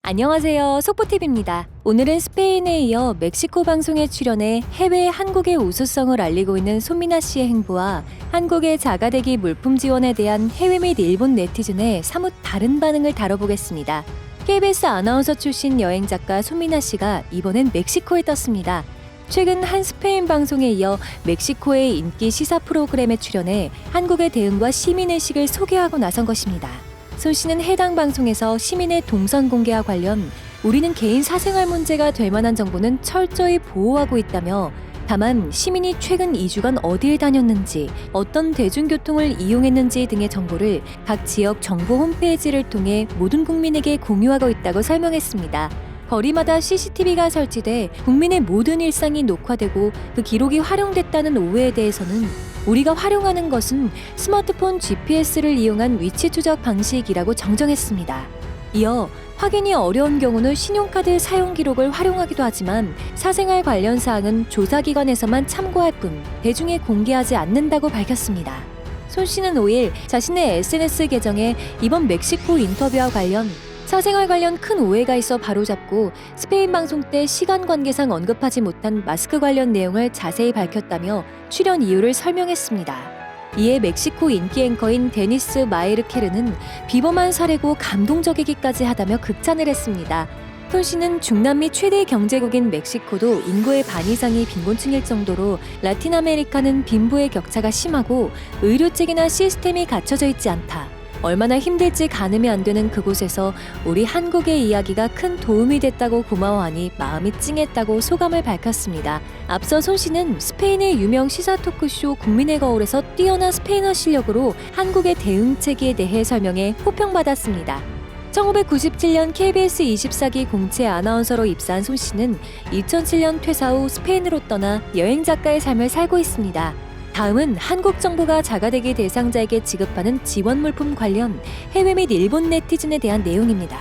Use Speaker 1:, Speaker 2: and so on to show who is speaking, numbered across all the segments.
Speaker 1: 안녕하세요. 속보TV입니다. 오늘은 스페인에 이어 멕시코 방송에 출연해 해외 한국의 우수성을 알리고 있는 손민아 씨의 행보와 한국의 자가대기 물품 지원에 대한 해외 및 일본 네티즌의 사뭇 다른 반응을 다뤄보겠습니다. KBS 아나운서 출신 여행작가 손민아 씨가 이번엔 멕시코에 떴습니다. 최근 한 스페인 방송에 이어 멕시코의 인기 시사 프로그램에 출연해 한국의 대응과 시민의식을 소개하고 나선 것입니다. 손 씨는 해당 방송에서 시민의 동선 공개와 관련 우리는 개인 사생활 문제가 될 만한 정보는 철저히 보호하고 있다며 다만 시민이 최근 2주간 어디에 다녔는지, 어떤 대중교통을 이용했는지 등의 정보를 각 지역 정보 홈페이지를 통해 모든 국민에게 공유하고 있다고 설명했습니다. 거리마다 CCTV가 설치돼 국민의 모든 일상이 녹화되고 그 기록이 활용됐다는 오해에 대해서는 우리가 활용하는 것은 스마트폰 GPS를 이용한 위치 추적 방식이라고 정정했습니다. 이어 확인이 어려운 경우는 신용카드 사용 기록을 활용하기도 하지만 사생활 관련 사항은 조사기관에서만 참고할 뿐 대중에 공개하지 않는다고 밝혔습니다. 손 씨는 5일 자신의 SNS 계정에 이번 멕시코 인터뷰와 관련 사생활 관련 큰 오해가 있어 바로잡고 스페인 방송 때 시간 관계상 언급하지 못한 마스크 관련 내용을 자세히 밝혔다며 출연 이유를 설명했습니다. 이에 멕시코 인기 앵커인 데니스 마에르케르는 비범한 사례고 감동적이기까지 하다며 극찬을 했습니다. 손 씨는 중남미 최대 경제국인 멕시코도 인구의 반 이상이 빈곤층일 정도로 라틴 아메리카는 빈부의 격차가 심하고 의료체계나 시스템이 갖춰져 있지 않다. 얼마나 힘들지 가늠이 안 되는 그곳에서 우리 한국의 이야기가 큰 도움이 됐다고 고마워하니 마음이 찡했다고 소감을 밝혔습니다. 앞서 손 씨는 스페인의 유명 시사 토크쇼 국민의 거울에서 뛰어난 스페인어 실력으로 한국의 대응체계에 대해 설명해 호평받았습니다. 1997년 KBS 24기 공채 아나운서로 입사한 손 씨는 2007년 퇴사 후 스페인으로 떠나 여행작가의 삶을 살고 있습니다. 다음은 한국 정부가 자가대기 대상자에게 지급하는 지원 물품 관련 해외 및 일본 네티즌에 대한 내용입니다.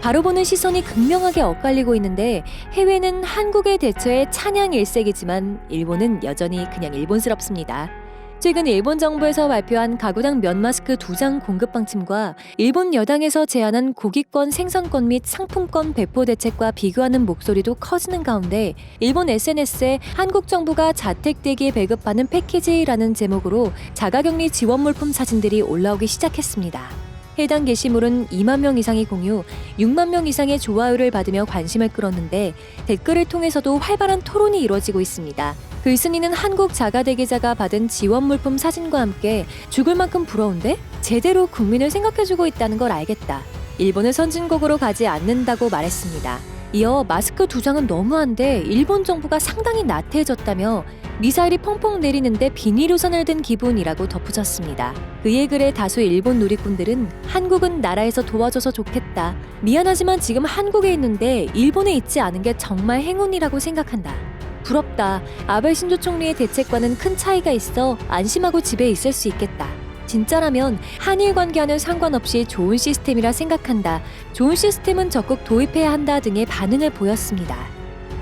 Speaker 1: 바로 보는 시선이 극명하게 엇갈리고 있는데 해외는 한국의 대처에 찬양 일색이지만 일본은 여전히 그냥 일본스럽습니다. 최근 일본 정부에서 발표한 가구당 면 마스크 2장 공급 방침과 일본 여당에서 제안한 고기권 생산권 및 상품권 배포 대책과 비교하는 목소리도 커지는 가운데 일본 SNS에 한국 정부가 자택 대기에 배급하는 패키지라는 제목으로 자가격리 지원 물품 사진들이 올라오기 시작했습니다. 해당 게시물은 2만 명 이상이 공유, 6만 명 이상의 좋아요를 받으며 관심을 끌었는데 댓글을 통해서도 활발한 토론이 이루어지고 있습니다. 글쓴이는 한국 자가대기자가 받은 지원 물품 사진과 함께 죽을 만큼 부러운데? 제대로 국민을 생각해주고 있다는 걸 알겠다. 일본을 선진국으로 가지 않는다고 말했습니다. 이어 마스크 2장은 너무한데 일본 정부가 상당히 나태해졌다며 미사일이 펑펑 내리는데 비닐우산을 든 기분이라고 덧붙였습니다. 그의 글에 다수 일본 누리꾼들은 한국은 나라에서 도와줘서 좋겠다. 미안하지만 지금 한국에 있는데 일본에 있지 않은 게 정말 행운이라고 생각한다. 부럽다. 아베 신조 총리의 대책과는 큰 차이가 있어 안심하고 집에 있을 수 있겠다. 진짜라면 한일 관계와는 상관없이 좋은 시스템이라 생각한다. 좋은 시스템은 적극 도입해야 한다 등의 반응을 보였습니다.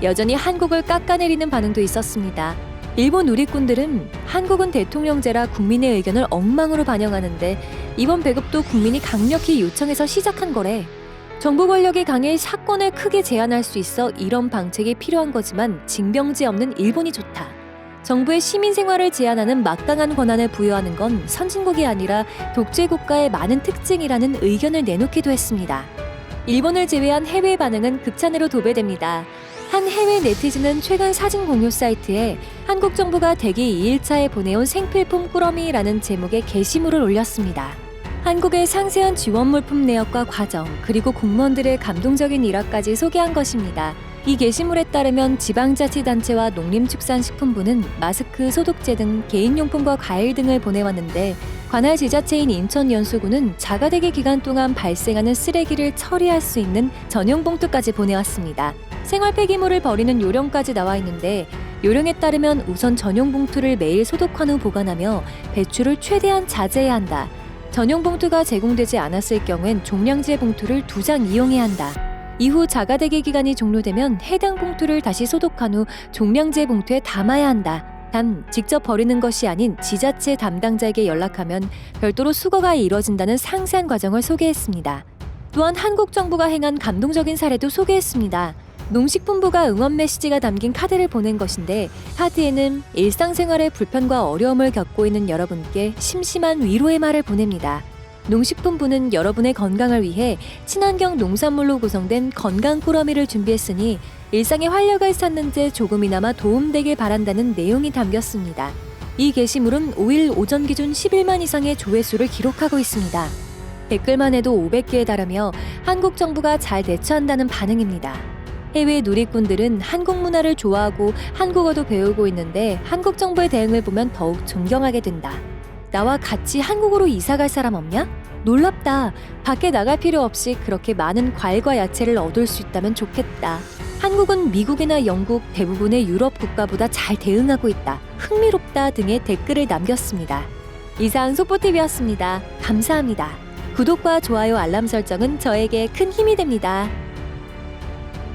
Speaker 1: 여전히 한국을 깎아내리는 반응도 있었습니다. 일본 누리꾼들은 한국은 대통령제라 국민의 의견을 엉망으로 반영하는데 이번 배급도 국민이 강력히 요청해서 시작한 거래. 정부 권력이 강해 사건을 크게 제한할 수 있어 이런 방책이 필요한 거지만 징병제 없는 일본이 좋다. 정부의 시민 생활을 제한하는 막강한 권한을 부여하는 건 선진국이 아니라 독재 국가의 많은 특징이라는 의견을 내놓기도 했습니다. 일본을 제외한 해외 반응은 극찬으로 도배됩니다. 한 해외 네티즌은 최근 사진 공유 사이트에 한국 정부가 대기 2일차에 보내온 생필품 꾸러미라는 제목의 게시물을 올렸습니다. 한국의 상세한 지원 물품 내역과 과정, 그리고 공무원들의 감동적인 일화까지 소개한 것입니다. 이 게시물에 따르면 지방자치단체와 농림축산식품부는 마스크, 소독제 등 개인용품과 과일 등을 보내왔는데 관할 지자체인 인천연수구는 자가대기 기간 동안 발생하는 쓰레기를 처리할 수 있는 전용 봉투까지 보내왔습니다. 생활 폐기물을 버리는 요령까지 나와 있는데 요령에 따르면 우선 전용 봉투를 매일 소독한 후 보관하며 배출을 최대한 자제해야 한다. 전용 봉투가 제공되지 않았을 경우엔 종량제 봉투를 2장 이용해야 한다. 이후 자가대기 기간이 종료되면 해당 봉투를 다시 소독한 후 종량제 봉투에 담아야 한다. 단 직접 버리는 것이 아닌 지자체 담당자에게 연락하면 별도로 수거가 이뤄진다는 상세한 과정을 소개했습니다. 또한 한국 정부가 행한 감동적인 사례도 소개했습니다. 농식품부가 응원 메시지가 담긴 카드를 보낸 것인데 카드에는 일상생활의 불편과 어려움을 겪고 있는 여러분께 심심한 위로의 말을 보냅니다. 농식품부는 여러분의 건강을 위해 친환경 농산물로 구성된 건강 꾸러미를 준비했으니 일상의 활력을 찾는 데 조금이나마 도움되길 바란다는 내용이 담겼습니다. 이 게시물은 5일 오전 기준 11만 이상의 조회수를 기록하고 있습니다. 댓글만 해도 500개에 달하며 한국 정부가 잘 대처한다는 반응입니다. 해외 누리꾼들은 한국 문화를 좋아하고 한국어도 배우고 있는데 한국 정부의 대응을 보면 더욱 존경하게 된다. 나와 같이 한국으로 이사 갈 사람 없냐? 놀랍다. 밖에 나갈 필요 없이 그렇게 많은 과일과 야채를 얻을 수 있다면 좋겠다. 한국은 미국이나 영국, 대부분의 유럽 국가보다 잘 대응하고 있다. 흥미롭다 등의 댓글을 남겼습니다. 이상 속보TV였습니다. 감사합니다. 구독과 좋아요, 알람 설정은 저에게 큰 힘이 됩니다.